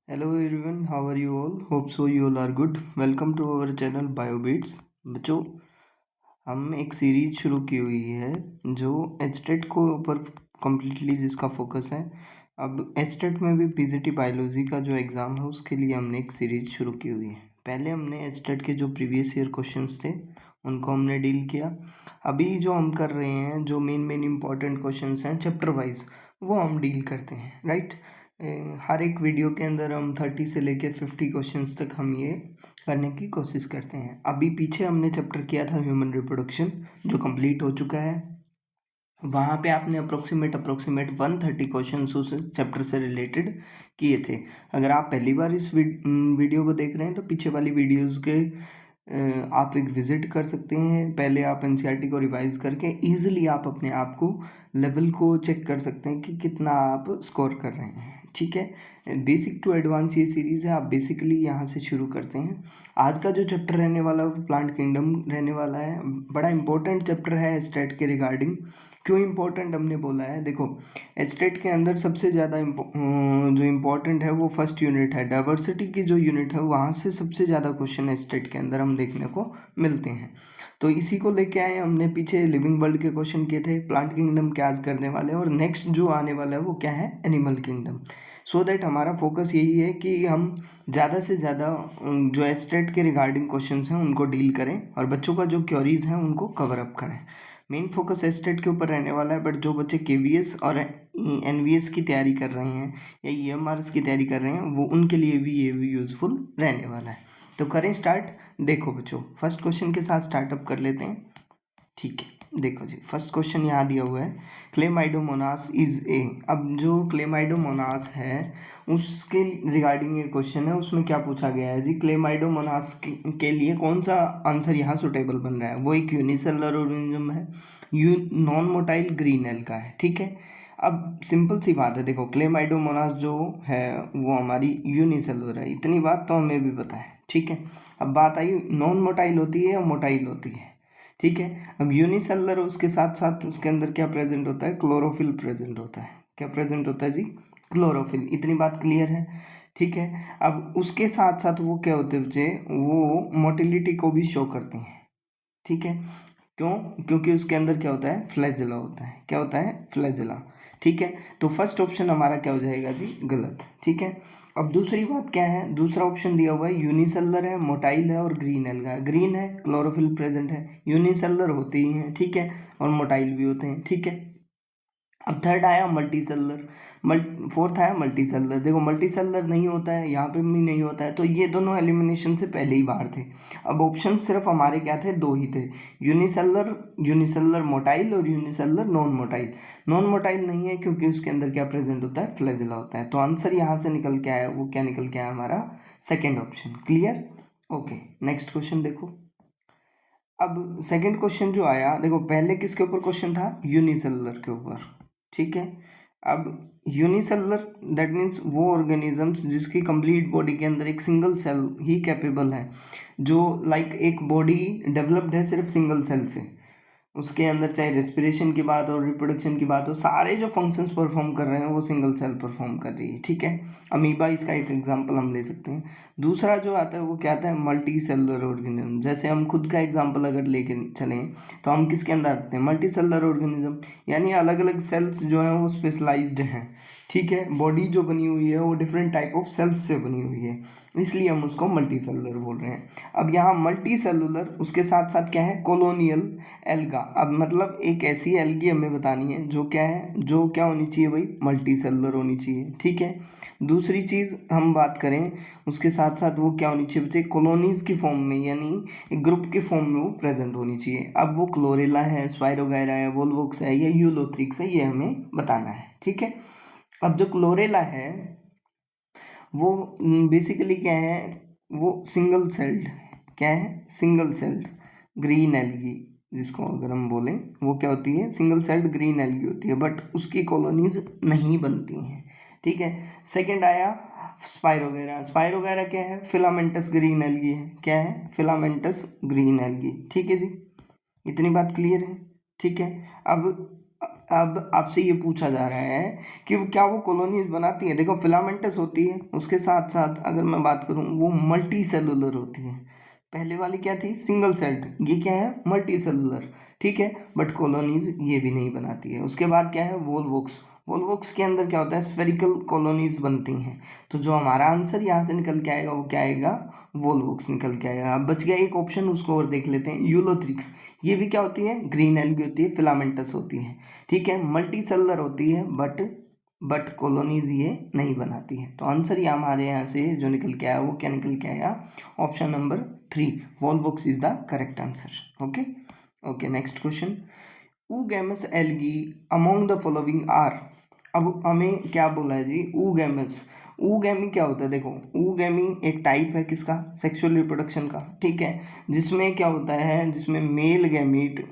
Hello everyone, how are you all? Hope so you all are good. Welcome to our channel BioBeats. बच्चों, हम एक series शुरू की हुई है जो एचटेट को ऊपर कम्प्लीटली जिसका फोकस है। अब एचटेट में भी पीजीटी बायोलॉजी का जो एग्ज़ाम है उसके लिए हमने एक सीरीज शुरू की हुई है। पहले हमने एचटेट के जो प्रीवियस ईयर क्वेश्चंस थे उनको हमने डील किया। अभी जो हम कर रहे हैं, जो मेन इम्पॉर्टेंट क्वेश्चंस हैं चैप्टर वाइज, वो हम डील करते हैं, राइट। हर एक वीडियो के अंदर हम 30 से लेकर 50 क्वेश्चंस तक हम ये करने की कोशिश करते हैं। अभी पीछे हमने चैप्टर किया था ह्यूमन रिप्रोडक्शन, जो कंप्लीट हो चुका है। वहाँ पे आपने अप्रोक्सीमेट 130 क्वेश्चंस उस चैप्टर से रिलेटेड किए थे। अगर आप पहली बार इस वीडियो को देख रहे हैं तो पीछे वाली वीडियोस के आप एक विज़िट कर सकते हैं। पहले आप एनसीईआरटी को रिवाइज करके ईजिली आप अपने आप को लेवल को चेक कर सकते हैं कि कितना आप स्कोर कर रहे हैं, ठीक है। बेसिक टू एडवांस ये सीरीज़ है, आप बेसिकली यहाँ से शुरू करते हैं। आज का जो चैप्टर रहने वाला है वो प्लांट किंगडम रहने वाला है। बड़ा इंपॉर्टेंट चैप्टर है एस्टेट के रिगार्डिंग। क्यों इम्पोर्टेंट हमने बोला है, देखो एस्टेट के अंदर सबसे ज़्यादा जो इम्पोर्टेंट है वो फर्स्ट यूनिट है। डाइवर्सिटी की जो यूनिट है वहाँ से सबसे ज़्यादा क्वेश्चन एस्टेट के अंदर हम देखने को मिलते हैं। तो इसी को लेके आए हमने। पीछे लिविंग वर्ल्ड के क्वेश्चन किए थे, प्लांट किंगडम क्या आज करने वाले हैं, और नेक्स्ट जो आने वाला है वो क्या है, एनिमल किंगडम। सो दैट हमारा फोकस यही है कि हम ज़्यादा से ज़्यादा जो एस्टेट के रिगार्डिंग क्वेश्चंस हैं उनको डील करें और बच्चों का जो क्वेरीज हैं उनको कवर अप करें। मेन फोकस एस्टेट के ऊपर रहने वाला है, बट जो बच्चे केवीएस और एनवीएस की तैयारी कर रहे हैं या ईएमआरएस की तैयारी कर रहे हैं वो उनके लिए भी ये भी यूज़फुल रहने वाला है। तो करें स्टार्ट। देखो बच्चों, फर्स्ट क्वेश्चन के साथ स्टार्टअप कर लेते हैं, ठीक है। देखो जी, फर्स्ट क्वेश्चन यहाँ दिया हुआ है, क्लेमाइडोमोनास इज ए। अब जो क्लेमाइडोमोनास है उसके रिगार्डिंग ये क्वेश्चन है। उसमें क्या पूछा गया है जी, क्लेमाइडोमोनास के लिए कौन सा आंसर यहाँ सुटेबल बन रहा है। वो एक यूनिसेलुलर ऑर्गेनिज्म है, नॉन मोटाइल ग्रीन एल का है, ठीक है। अब सिंपल सी बात है, देखो क्लेमाइडोमोनास जो है वो हमारी यूनिसेलुलर है, इतनी बात तो हमें भी पता है, ठीक है। अब बात आई नॉन मोटाइल होती है या मोटाइल होती है, ठीक है। अब यूनिसेलुलर उसके साथ साथ उसके अंदर क्या प्रेजेंट होता है, क्लोरोफिल प्रेजेंट होता है। क्या प्रेजेंट होता है जी, क्लोरोफिल। इतनी बात क्लियर है, ठीक है। अब उसके साथ साथ वो क्या होते हैं बच्चे, वो मोटिलिटी को भी शो करते हैं, ठीक है। क्यों, क्योंकि उसके अंदर क्या होता है, फ्लैजेला होता है। क्या होता है, फ्लैजेला, ठीक है। तो फर्स्ट ऑप्शन हमारा क्या हो जाएगा जी, गलत, ठीक है। अब दूसरी बात क्या है, दूसरा ऑप्शन दिया हुआ है यूनिसेलर है, मोटाइल है और ग्रीन एल्गा है। ग्रीन है, क्लोरोफिल प्रेजेंट है, यूनिसेलर होते ही हैं, ठीक है, और मोटाइल भी होते हैं, ठीक है। अब थर्ड आया मल्टी सेलर, फोर्थ आया मल्टी सेलर। देखो मल्टी सेलर नहीं होता है, यहाँ पे भी नहीं होता है, तो ये दोनों एलिमिनेशन से पहले ही बाहर थे। अब ऑप्शन सिर्फ हमारे क्या थे, दो ही थे, यूनिसेलर, यूनिसेलर मोटाइल और unicellular non motile. Non motile नहीं है क्योंकि उसके अंदर क्या प्रेजेंट होता है, फ्लैजेला होता है। तो आंसर यहाँ से निकल के आया, वो क्या निकल के आया हमारा, second option. Clear, okay. Next question देखो। अब सेकंड क्वेश्चन जो आया, देखो पहले किसके ऊपर क्वेश्चन था, यूनिसेलुलर के ऊपर, ठीक है। अब यूनिसेलुलर दैट मीन्स वो ऑर्गेनिजम्स जिसकी कंप्लीट बॉडी के अंदर एक सिंगल सेल ही कैपेबल है, जो लाइक एक बॉडी डेवलप्ड है सिर्फ सिंगल सेल से। उसके अंदर चाहे रेस्पिरेशन की बात हो, रिप्रोडक्शन की बात हो, सारे जो फंक्शंस परफॉर्म कर रहे हैं वो सिंगल सेल परफॉर्म कर रही है, ठीक है। अमीबा इसका एक एग्जांपल हम ले सकते हैं। दूसरा जो आता है वो क्या आता है, मल्टी सेलुलर ऑर्गेनिज्म। जैसे हम खुद का एग्जांपल अगर लेके चलें तो हम किसके अंदर आते हैं, मल्टी सेलुलर ऑर्गेनिज्म, यानी अलग अलग सेल्स जो हैं वो स्पेशलाइज्ड हैं, ठीक है। बॉडी जो बनी हुई है वो डिफरेंट टाइप ऑफ सेल्स से बनी हुई है, इसलिए हम उसको मल्टी सेलुलर बोल रहे हैं। अब यहाँ मल्टी सेलुलर उसके साथ साथ क्या है, कॉलोनियल एल्गा। अब मतलब एक ऐसी एल्गी हमें बतानी है जो क्या है, जो क्या होनी चाहिए भाई, मल्टी सेलुलर होनी चाहिए, ठीक है। दूसरी चीज़ हम बात करें उसके साथ साथ वो क्या होनी चाहिए बच्चे, कॉलोनीज की फॉर्म में, यानी एक ग्रुप की फॉर्म में वो प्रेजेंट होनी चाहिए। अब वो क्लोरेला है, स्पाइरोगायरा है, वोल्वोक्स है या यूलोथ्रिक्स है, ये हमें बताना है, ठीक है। अब जो क्लोरेला है वो बेसिकली क्या है, वो सिंगल सेल्ड, क्या है, सिंगल सेल्ड ग्रीन एल्गी, जिसको अगर हम बोलें वो क्या होती है, सिंगल सेल्ड ग्रीन एल्गी होती है, बट उसकी कॉलोनीज नहीं बनती हैं, ठीक है। सेकंड आया स्पाइरोगैरा। स्पाइरोगैरा क्या है, फिलामेंटस ग्रीन एल्गी है, क्या है, फिलामेंटस ग्रीन एल्गी, ठीक है जी। इतनी बात क्लियर है, ठीक है। अब अब आपसे ये पूछा जा रहा है कि क्या वो कॉलोनीज बनाती है। देखो फिलामेंटस होती है, उसके साथ साथ अगर मैं बात करूँ वो मल्टी सेलुलर होती है। पहले वाली क्या थी, सिंगल सेल्ड, ये क्या है, मल्टी सेलुलर, ठीक है, बट कॉलोनीज ये भी नहीं बनाती है। उसके बाद क्या है, वोल्वोक्स। वोल्वोक्स के अंदर क्या होता है, स्फेरिकल कॉलोनीज बनती हैं। तो जो हमारा आंसर यहाँ से निकल के आएगा वो क्या आएगा, वोल्वोक्स निकल के आएगा। अब बच गया एक ऑप्शन, उसको और देख लेते हैं, यूलोथ्रिक्स। ये भी क्या होती है, ग्रीन एल्गी होती है, फिलामेंटस होती है, ठीक है, मल्टी सेलुलर होती है, बट कॉलोनीज ये नहीं बनाती है। तो आंसर ये हमारे यहाँ से जो निकल के आया वो क्या निकल के आया, option number 3, volvox is the correct answer. Okay okay, next question, oogamous algae among the following are. अब हमें क्या बोला है जी, ऊगैमस। ऊगैमी क्या होता है, देखो ऊगैमी एक टाइप है किसका, सेक्सुअल रिप्रोडक्शन का, ठीक है, जिसमें क्या होता है, जिसमें मेल गैमीट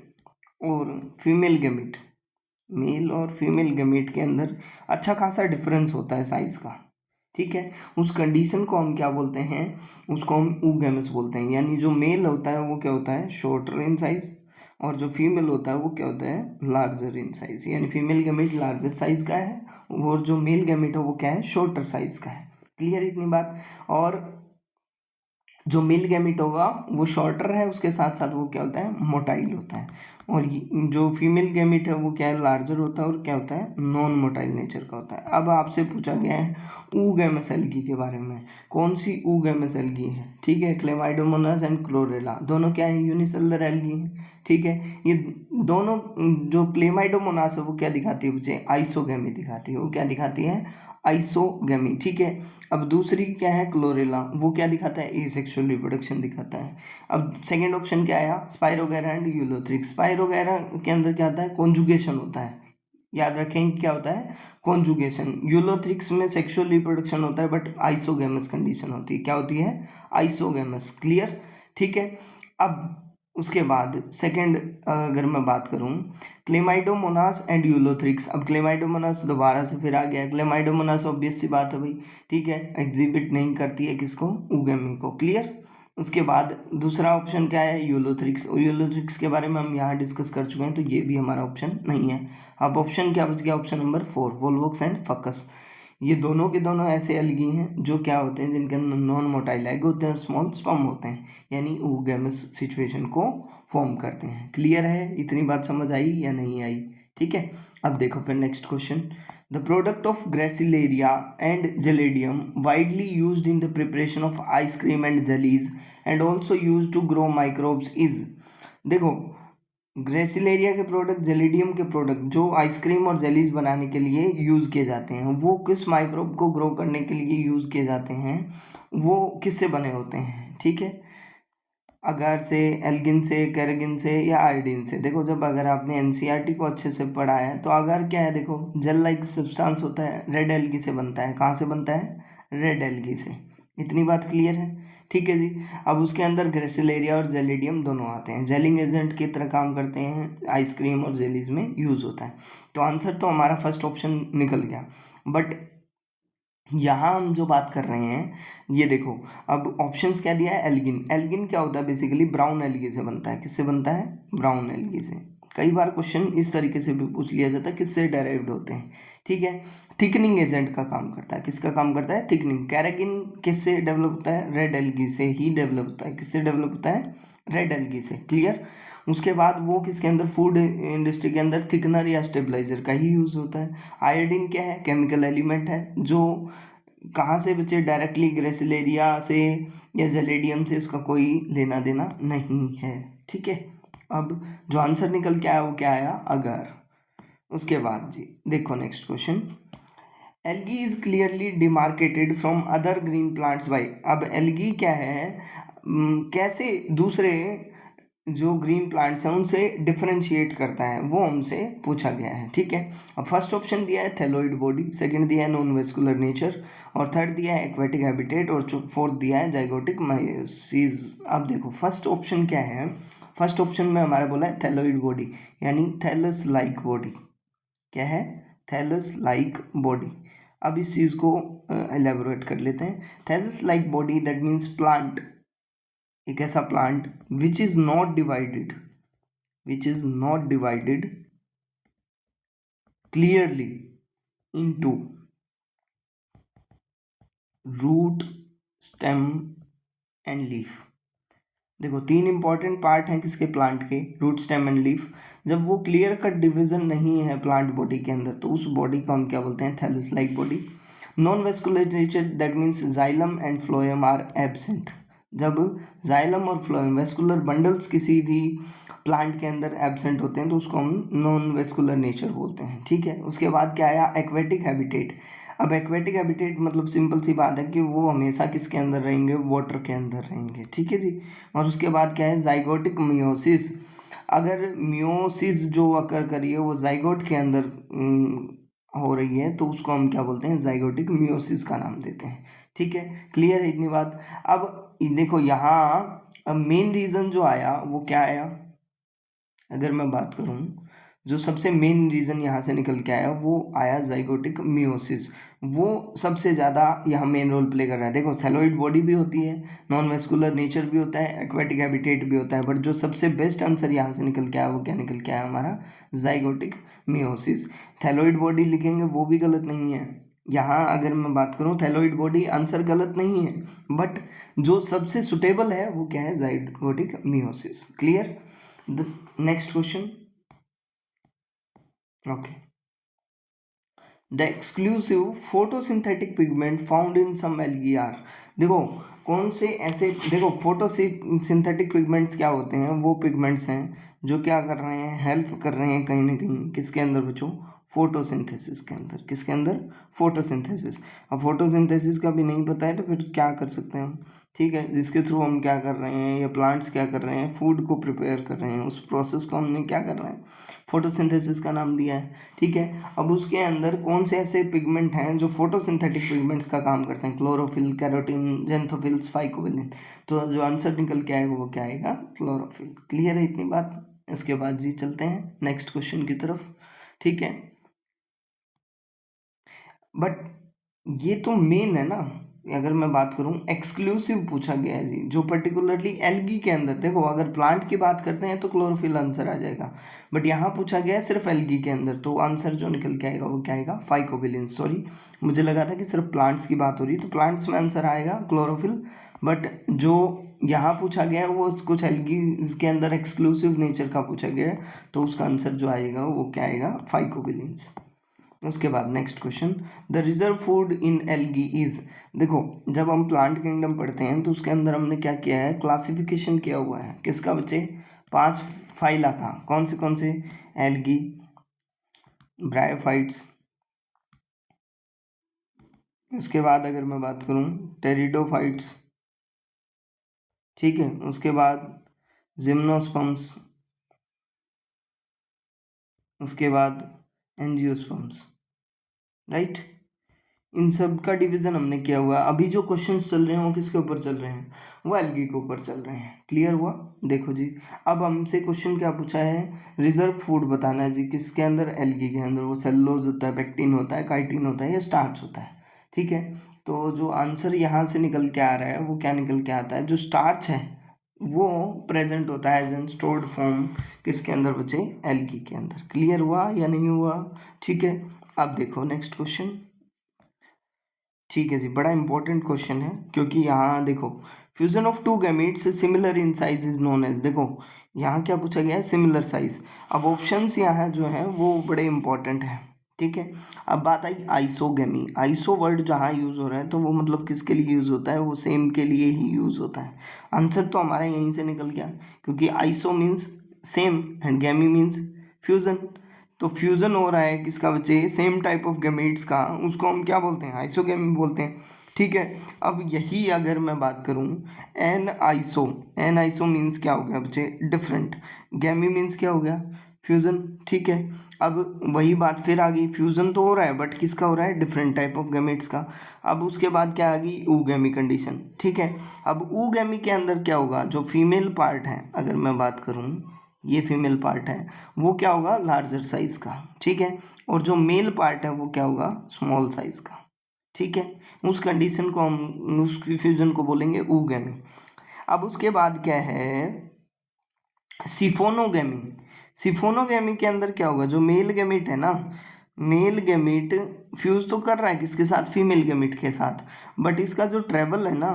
और फीमेल गैमीट, मेल और फीमेल गैमीट के अंदर अच्छा खासा डिफरेंस होता है साइज का, ठीक है। उस कंडीशन को हम क्या बोलते हैं, उसको हम ऊगैमस बोलते हैं। यानी जो मेल होता है वो क्या होता है, शॉर्टर इन साइज, और जो फीमेल होता है वो क्या होता है, लार्जर इन साइज। यानी फीमेल गैमीट लार्जर साइज का है और जो मेल गैमीट है वो क्या है, शॉर्टर साइज का है। क्लियर इतनी बात। और जो मेल गैमीट होगा वो शॉर्टर है, उसके साथ साथ वो क्या होता है, मोटाइल होता है। और जो फीमेल गैमीट है वो क्या है, लार्जर होता है और क्या होता है, नॉन मोटाइल नेचर का होता है। अब आपसे पूछा गया है ऊगैमस एल्गी के बारे में, कौन सी ऊगैमस एल्गी है, ठीक है, क्लेमाइडोमोनास एंड क्लोरेला, दोनों क्या है, यूनिसेलुलर एल्गी है, ठीक है। ये दोनों, जो क्लेमाइडोमोनास है वो क्या दिखाती है बच्चे, आइसोगैमी दिखाती है, वो क्या दिखाती है, आइसोगैमी, ठीक है। अब दूसरी क्या है, क्लोरेला, वो क्या दिखाता है, एसेक्सुअल रिप्रोडक्शन दिखाता है। अब सेकंड ऑप्शन क्या आया, स्पाइरोगैरा एंड यूलोथ्रिक्स। स्पाइरोगैरा के अंदर क्या आता है, कॉन्जुगेशन होता है, याद रखें क्या होता है, कॉन्जुगेशन। यूलोथ्रिक्स में सेक्सुअल रिप्रोडक्शन होता है बट आइसोगैमस कंडीशन होती है, क्या होती है, आइसोगैमस। क्लियर, ठीक है। अब उसके बाद सेकंड अगर मैं बात करूं, क्लेमाइडोमोनास एंड यूलोथ्रिक्स। अब क्लेमाइडोमोनास दोबारा से फिर आ गया, क्लेमाइडोमोनास ऑब्वियस सी बात है भाई, ठीक है, एग्जिबिट नहीं करती है किसको, ऊगैमी को। क्लियर। उसके बाद दूसरा ऑप्शन क्या है, यूलोथ्रिक्स। यूलोथ्रिक्स के बारे में हम यहाँ डिस्कस कर चुके हैं, तो ये भी हमारा ऑप्शन नहीं है। अब ऑप्शन क्या बच गया, ऑप्शन नंबर 4, वोल्वोक्स एंड फकस। ये दोनों के दोनों ऐसे एल्गी हैं जो क्या होते हैं, जिनके अंदर नॉन मोटाइल एग होते हैं और स्मॉल स्पर्म होते हैं, यानी oogamous सिचुएशन को फॉर्म करते हैं। क्लियर है, इतनी बात समझ आई या नहीं आई, ठीक है। अब देखो फिर next question, the product of gracilaria and gelidium widely used in the preparation of ice cream and jellies and also use to grow microbes is. देखो ग्रेसिलेरिया के प्रोडक्ट, जेलिडियम के प्रोडक्ट जो आइसक्रीम और जेलीज बनाने के लिए यूज़ किए जाते हैं, वो किस माइक्रोब को ग्रो करने के लिए यूज़ किए जाते हैं, वो किससे बने होते हैं, ठीक है, अगार से, एल्गिन से, कैरागिन से या आयोडीन से। देखो जब अगर आपने एनसीईआरटी को अच्छे से पढ़ा है तो अगार क्या है, देखो जेल लाइक सब्सटेंस होता है, रेड एल्गी से बनता है। कहाँ से बनता है, रेड एल्गी से। इतनी बात क्लियर है, ठीक है जी। अब उसके अंदर ग्रेसिलेरिया और जेलिडियम दोनों आते हैं, जेलिंग एजेंट की तरह काम करते हैं, आइसक्रीम और जेलीज में यूज़ होता है। तो आंसर तो हमारा फर्स्ट ऑप्शन निकल गया। बट यहाँ हम जो बात कर रहे हैं, ये देखो, अब ऑप्शंस क्या दिया है, एल्गिन। एल्गिन क्या होता है, बेसिकली ब्राउन एल्गी से बनता है। किससे बनता है, ब्राउन एल्गी से। कई बार क्वेश्चन इस तरीके से भी पूछ लिया जाता है, किससे डेराइव्ड होते हैं, ठीक है। थिकनिंग एजेंट का काम करता है, किसका काम करता है, थिकनिंग। कैरागिन किससे डेवलप होता है, रेड एल्गी से ही डेवलप होता है। किससे डेवलप होता है, रेड एल्गी से। क्लियर। उसके बाद वो किसके अंदर, फूड इंडस्ट्री के अंदर थिकनर या स्टेबलाइजर का ही यूज़ होता है। आयोडीन क्या है, केमिकल एलिमेंट है, जो कहाँ से बचे, डायरेक्टली ग्रेसिलेरिया से या जेलेडियम से उसका कोई लेना देना नहीं है, ठीक है। अब जो आंसर निकल के आया वो क्या आया, अगर। उसके बाद जी देखो next question, algae is clearly demarcated from other green plants by. अब एल्गी क्या है, कैसे दूसरे जो ग्रीन प्लांट्स हैं उनसे डिफरेंशिएट करता है, वो हमसे पूछा गया है, ठीक है। अब फर्स्ट ऑप्शन दिया है थैलोइड बॉडी, सेकंड दिया है नॉन वेस्कुलर नेचर, और थर्ड दिया है एक्वेटिक हैबिटेट, और फोर्थ दिया है जाइगोटिक मायोसिस। अब देखो फर्स्ट ऑप्शन क्या है, फर्स्ट ऑप्शन में हमारा बोला है थैलोइड बॉडी, यानी थैलस लाइक बॉडी। क्या है, थैलस लाइक बॉडी। अब इस चीज़ को एलेबोरेट कर लेते हैं। Thallus like body that means plant, एक ऐसा plant which is not divided clearly into root, stem and leaf. देखो तीन इंपॉर्टेंट पार्ट हैं किसके, प्लांट के, रूट, स्टेम एंड लीफ। जब वो क्लियर कट डिवीजन नहीं है प्लांट बॉडी के अंदर तो उस बॉडी को हम क्या बोलते हैं, thallus like body. Non vascular that means xylem and phloem are absent. जब जाइलम और फ्लोएम वेस्कुलर बंडल्स किसी भी प्लांट के अंदर एब्सेंट होते हैं तो उसको हम नॉन वेस्कुलर नेचर बोलते हैं। ठीक है, उसके बाद क्या आया, एक्वेटिक हैबिटेट। अब एक्वेटिक हैबिटेट मतलब सिंपल सी बात है कि वो हमेशा किसके अंदर रहेंगे, वाटर के अंदर रहेंगे। ठीक है जी। और उसके बाद क्या है, जाइगोटिक मियोसिस। अगर मियोसिस जो अकर करी है वो जाइगोट के अंदर हो रही है तो उसको हम क्या बोलते हैं, जाइगोटिक मियोसिस का नाम देते हैं। ठीक है, क्लियर है इतनी बात। अब देखो यहाँ मेन रीजन जो आया वो क्या आया, अगर मैं बात करूं जो सबसे मेन रीजन यहाँ से निकल के आया वो आया जाइगोटिक मियोसिस। वो सबसे ज़्यादा यहाँ मेन रोल प्ले कर रहा है। देखो थैलोइड बॉडी भी होती है, नॉन वेस्कुलर नेचर भी होता है, एक्वेटिक हैबिटेट भी होता है, बट जो सबसे बेस्ट आंसर यहाँ से निकल के आया वो क्या निकल के आया हमारा, जाइगोटिक मियोसिस। थैलोइड बॉडी लिखेंगे वो भी गलत नहीं है। यहाँ अगर मैं बात करूँ थैलोइड बॉडी आंसर गलत नहीं है, बट जो सबसे सुटेबल है वो क्या है, zygotic meiosis. Clear. The next question, okay. The exclusive photosynthetic pigment found in some algae are. देखो कौन से ऐसे, देखो फोटोसिंथेटिक पिगमेंट्स क्या होते हैं, वो पिगमेंट्स हैं जो क्या कर रहे हैं, हेल्प कर रहे हैं कहीं ना कहीं किसके अंदर बच्चों, फोटोसिंथेसिस के अंदर। किसके अंदर, फोटोसिंथेसिस। अब फोटोसिंथेसिस का भी नहीं पता है तो फिर क्या कर सकते हैं हम, ठीक है, जिसके थ्रू हम क्या कर रहे हैं, या प्लांट्स क्या कर रहे हैं, फूड को प्रिपेयर कर रहे हैं, उस प्रोसेस को हमने क्या कर रहे हैं, फोटोसिंथेसिस का नाम दिया है। ठीक है, अब उसके अंदर कौन से ऐसे पिगमेंट हैं जो फोटोसिंथेटिक पिगमेंट्स का काम करते हैं, क्लोरोफिल, कैरोटीन, जेंथोफिल्स, फाइकोबिलिन। तो जो आंसर निकल के आएगा वो क्या आएगा, क्लोरोफिल। क्लियर है इतनी बात। इसके बाद जी चलते हैं नेक्स्ट क्वेश्चन की तरफ। ठीक है, बट ये तो मेन है ना, अगर मैं बात करूं एक्सक्लूसिव पूछा गया है जी, जो पर्टिकुलरली एल्गी के अंदर। देखो अगर प्लांट की बात करते हैं तो क्लोरोफिल आंसर आ जाएगा, बट यहाँ पूछा गया है सिर्फ एल्गी के अंदर, तो आंसर जो निकल के आएगा वो क्या आएगा, फाइकोबिलिन। सॉरी, मुझे लगा था कि सिर्फ प्लांट्स की बात हो रही है, तो प्लांट्स में आंसर आएगा क्लोरोफिल, बट जो यहाँ पूछा गया है वो कुछ एल्गी के अंदर एक्सक्लूसिव नेचर का पूछा गया है, तो उसका आंसर जो आएगा वो क्या आएगा, फाइकोबिलिन्स। उसके बाद next question, the reserve food in algae is. देखो जब हम प्लांट किंगडम पढ़ते हैं तो उसके अंदर हमने क्या किया है, क्लासिफिकेशन किया हुआ है किसका बच्चे, 5 फाइला का। कौन से, एल्गी, ब्रायोफाइट्स, उसके बाद अगर मैं बात करूं टेरिडोफाइट्स, ठीक है, उसके बाद जिम्नोस्पर्म्स, उसके बाद एंजियोस्पर्म्स, राइट। इन सब का डिवीजन हमने किया हुआ है। अभी जो क्वेश्चंस चल रहे हैं वो किसके ऊपर चल रहे हैं, वो एल्गी के ऊपर चल रहे हैं। क्लियर हुआ। देखो जी, अब हमसे क्वेश्चन क्या पूछा है, रिजर्व फूड बताना है जी किसके अंदर, एल्गी के अंदर। वो सेलुलोज होता है, पेक्टिन होता है, काइटिन होता है, या स्टार्च होता है। ठीक है, तो जो आंसर यहाँ से निकल के आ रहा है वो क्या निकल के आता है, जो स्टार्च है वो प्रेजेंट होता है एज एन स्टोर्ड फॉर्म किसके अंदर बचे, एल्गी के अंदर। क्लियर हुआ या नहीं हुआ। ठीक है, अब देखो नेक्स्ट क्वेश्चन। ठीक है जी, बड़ा इंपॉर्टेंट क्वेश्चन है क्योंकि यहाँ देखो fusion of two gametes similar in size is known as. देखो यहाँ क्या पूछा गया है, सिमिलर साइज। अब ऑप्शंस यहाँ जो है वो बड़े इंपॉर्टेंट है। ठीक है, अब बात आई आइसोगेमी। आइसो वर्ड जहाँ यूज हो रहा है तो वो मतलब किसके लिए यूज होता है, वो सेम के लिए ही यूज होता है। आंसर तो हमारा यहीं से निकल गया, क्योंकि iso means same and गैमी means fusion. तो फ्यूजन हो रहा है किसका बच्चे, सेम टाइप ऑफ गैमेट्स का, उसको हम क्या बोलते हैं, आइसोगेमी बोलते हैं। ठीक है, अब यही अगर मैं बात करूं an iso, an iso means क्या हो गया बच्चे, डिफरेंट। गैमी मीन्स क्या हो गया, फ्यूजन। ठीक है, अब वही बात फिर आ गई, फ्यूजन तो हो रहा है बट किसका हो रहा है, डिफरेंट टाइप ऑफ गैमेट्स का। अब उसके बाद क्या आ गई, ऊगैमी कंडीशन। ठीक है, अब ऊगैमी के अंदर क्या होगा, जो फीमेल पार्ट है अगर मैं बात करूं, ये फीमेल पार्ट है वो क्या होगा, लार्जर साइज का। ठीक है, और जो मेल पार्ट है वो क्या होगा, स्मॉल साइज का। ठीक है, उस कंडीशन को हम, उस फ्यूजन को बोलेंगे ऊगैमी। अब उसके बाद क्या है, सिफोनोगैमी। सिफोनोगैमी के अंदर क्या होगा, जो मेल गैमेट है ना, मेल गैमीट फ्यूज तो कर रहा है किसके साथ, फीमेल गैमीट के साथ, बट इसका जो ट्रेवल है ना,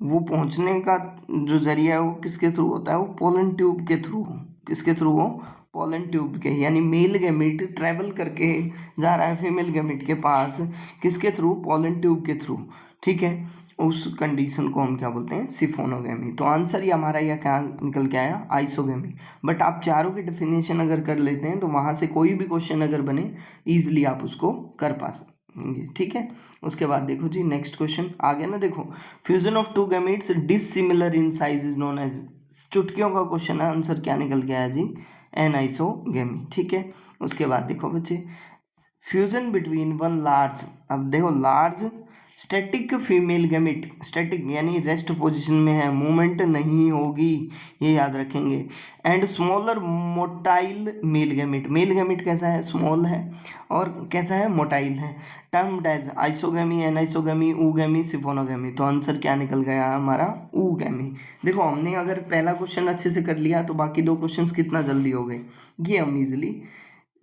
वो पहुंचने का जो जरिया है वो किसके थ्रू होता है, वो पोलन ट्यूब के थ्रू। किसके थ्रू हो, पोलन ट्यूब के, यानी मेल गैमीट ट्रेवल करके जा रहा है फीमेल गैमीट के पास, किसके थ्रू, पोलन ट्यूब के थ्रू। ठीक है, उस कंडीशन को हम क्या बोलते हैं, सिफोनोगेमी। तो आंसर ये हमारा यह क्या निकल के आया, आइसोगेमी। बट आप चारों की डेफिनेशन अगर कर लेते हैं तो वहाँ से कोई भी क्वेश्चन अगर बने ईजिली आप उसको कर पा सकेंगे। ठीक है, उसके बाद देखो जी नेक्स्ट क्वेश्चन आ गया ना, देखो fusion of two gametes dissimilar in size is known as, चुटकियों का क्वेश्चन है, आंसर क्या निकल के आया जी, एनाइसोगेमी। ठीक है, उसके बाद देखो बच्चे, फ्यूजन बिटवीन वन लार्ज, अब देखो large static female gamete, static यानी रेस्ट पोजीशन में है, मूवमेंट नहीं होगी, ये याद रखेंगे, and smaller motile male gamete, male gamete कैसा है, स्मॉल है, और कैसा है, मोटाइल है, टर्म्ड एज आइसोगेमी, एनाइसोगेमी, ऊगेमी, सिफोनोगेमी। तो आंसर क्या निकल गया हमारा, ऊगेमी। देखो हमने अगर पहला क्वेश्चन अच्छे से कर लिया तो बाकी दो क्वेश्चन कितना जल्दी हो गए, ये हम इजिली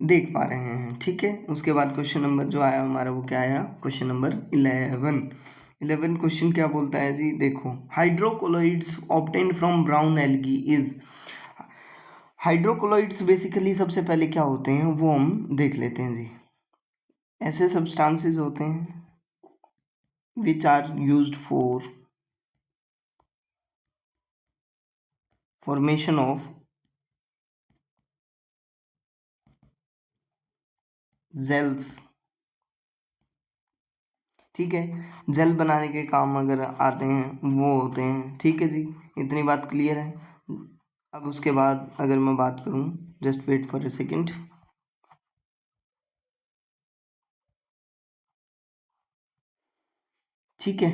देख पा रहे हैं। ठीक है, उसके बाद क्वेश्चन नंबर जो आया हमारा वो क्या आया, क्वेश्चन नंबर 11 क्वेश्चन क्या बोलता है जी, देखो hydrocolloids obtained from brown algae is, hydrocolloids basically सबसे पहले क्या होते हैं वो हम देख लेते हैं जी। ऐसे सब्सटेंसेस होते हैं which are used for formation of gels. ठीक है, जेल बनाने के काम अगर आते हैं वो होते हैं। ठीक है जी, इतनी बात क्लियर है। अब उसके बाद अगर मैं बात करूं, just wait for a second, ठीक है,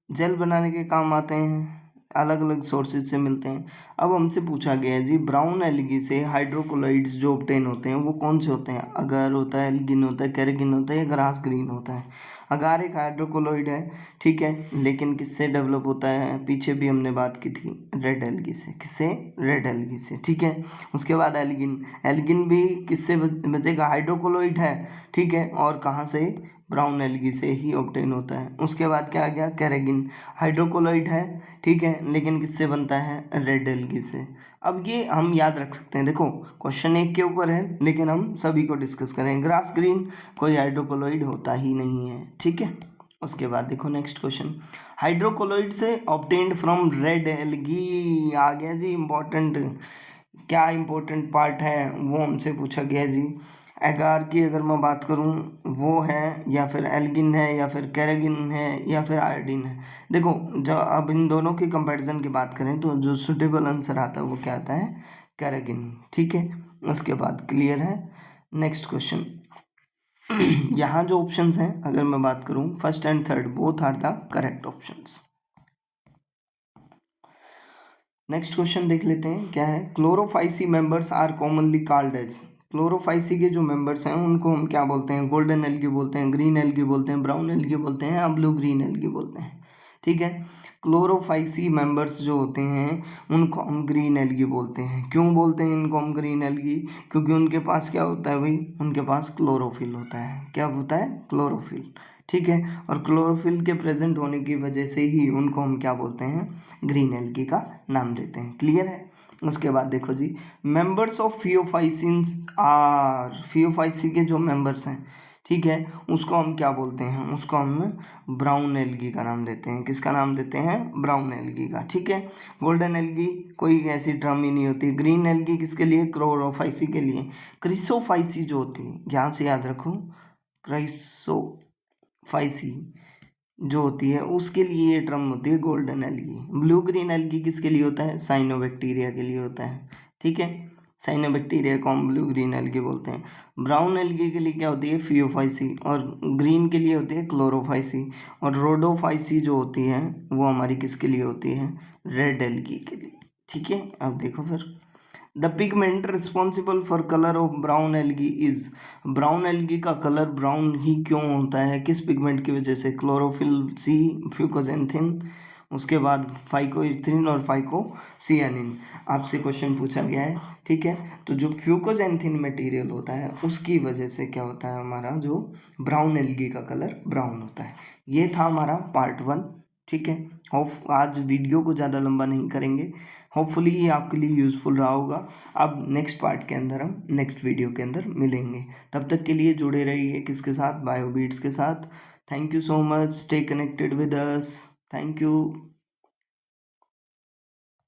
जेल बनाने के काम आते हैं, अलग अलग सोर्सेज से मिलते हैं। अब हमसे पूछा गया है जी, ब्राउन एल्गी से हाइड्रोकोलोइड्स जो ऑब्टेन होते हैं वो कौन से होते हैं, अगार होता है, एल्गिन होता है, कैरेगिन होता है, या ग्रास ग्रीन होता है। अगार एक हाइड्रोकोलोइड है, ठीक है, लेकिन किससे डेवलप होता है, पीछे भी हमने बात की थी, रेड एल्गी से, किससे, रेड एल्गी से। ठीक है, उसके बाद एल्गिन, एल्गिन भी किससे बचेगा, हाइड्रोकोलोइड है, ठीक है, और कहाँ से, ब्राउन एल्गी से ही ऑब्टेन होता है। उसके बाद क्या आ गया, कैरेगिन, हाइड्रोकोलोइड है, ठीक है, लेकिन किससे बनता है, रेड एल्गी से। अब ये हम याद रख सकते हैं, देखो क्वेश्चन एक के ऊपर है लेकिन हम सभी को डिस्कस करें। ग्रास ग्रीन कोई हाइड्रोकोलोइड होता ही नहीं है। ठीक है, उसके बाद देखो नेक्स्ट क्वेश्चन, हाइड्रोकोलोइड से ऑब्टेन्ड फ्रॉम रेड एल्गी, आ गया जी इंपॉर्टेंट, क्या इंपॉर्टेंट पार्ट है वो हमसे पूछा गया जी। एगार की अगर मैं बात करूं वो है, या फिर एल्गिन है, या फिर कैरेगिन है, या फिर आयोडीन है। देखो जब अब इन दोनों की कंपैरिजन की बात करें तो जो सुटेबल आंसर आता है वो क्या आता है, कैरेगिन। ठीक है, उसके बाद क्लियर है। नेक्स्ट क्वेश्चन, यहाँ जो ऑप्शंस हैं अगर मैं बात करूं, first and third both are the correct options. Next question देख लेते हैं क्या है, chlorophyceae members are commonly called as, chlorophyceae के जो मेंबर्स हैं उनको हम क्या बोलते हैं, गोल्डन एल्गी बोलते हैं, ग्रीन एल्गी बोलते हैं, ब्राउन एल्गी बोलते हैं, या ब्लू ग्रीन एल्गी बोलते हैं। ठीक है, क्लोरोफाइसी मेंबर्स जो होते हैं उनको हम ग्रीन एल्गी बोलते हैं। क्यों बोलते हैं इनको हम ग्रीन एल्गी, क्योंकि उनके पास क्या होता है भाई, उनके पास क्लोरोफिल होता है। क्या होता है, क्लोरोफिल। ठीक है, और क्लोरोफिल के प्रेजेंट होने की वजह से ही उनको हम क्या बोलते हैं, ग्रीन एल्गी का नाम देते हैं। क्लियर है, उसके बाद देखो जी, मेंबर्स ऑफ फियोफाइसिन्स आर, फियोफाइसी के जो मेंबर्स हैं, ठीक है, उसको हम क्या बोलते हैं, उसको हम ब्राउन एल्गी का नाम देते हैं। किसका नाम देते हैं, ब्राउन एल्गी का। ठीक है, गोल्डन एल्गी कोई ऐसी टर्म ही नहीं होती। ग्रीन एल्गी किसके लिए, क्लोरोफाइसी के लिए। क्रिसोफाइसी जो होती है, यहाँ से याद रखो, क्राइसोफाइसी जो होती है उसके लिए ये टर्म होती है golden algae. Blue green algae किसके लिए होता है, साइनोबैक्टीरिया के लिए होता है। ठीक है, साइनोबैक्टीरिया को हम ब्लू ग्रीन एल्गी बोलते हैं। ब्राउन एल्गी के लिए क्या होती है, फियोफाइसी, और ग्रीन के लिए होती है क्लोरोफाइसी, और रोडोफाइसी जो होती है वो हमारी किसके लिए होती है, रेड एल्गी के लिए। ठीक है, अब देखो फिर, the pigment responsible for colour of brown algae is, brown algae का कलर ब्राउन ही क्यों होता है, किस पिगमेंट की वजह से, क्लोरोफिल सी, फ्यूकोजेंथिन, उसके बाद फाइकोइथ्रिन और फाइकोसियानिन आपसे क्वेश्चन पूछा गया है, ठीक है। तो जो फ्यूकोजेंथिन मटेरियल होता है उसकी वजह से क्या होता है, हमारा जो ब्राउन एल्गी का कलर ब्राउन होता है। ये था हमारा पार्ट 1, ठीक है। होप आज वीडियो को ज़्यादा लंबा नहीं करेंगे, होपफुली ये आपके लिए यूज़फुल रहा होगा। अब नेक्स्ट पार्ट के अंदर हम नेक्स्ट वीडियो के अंदर मिलेंगे, तब तक के लिए जुड़े रहिए किसके साथ, बायोबीट्स के साथ। Thank you so much, stay connected with us, thank you.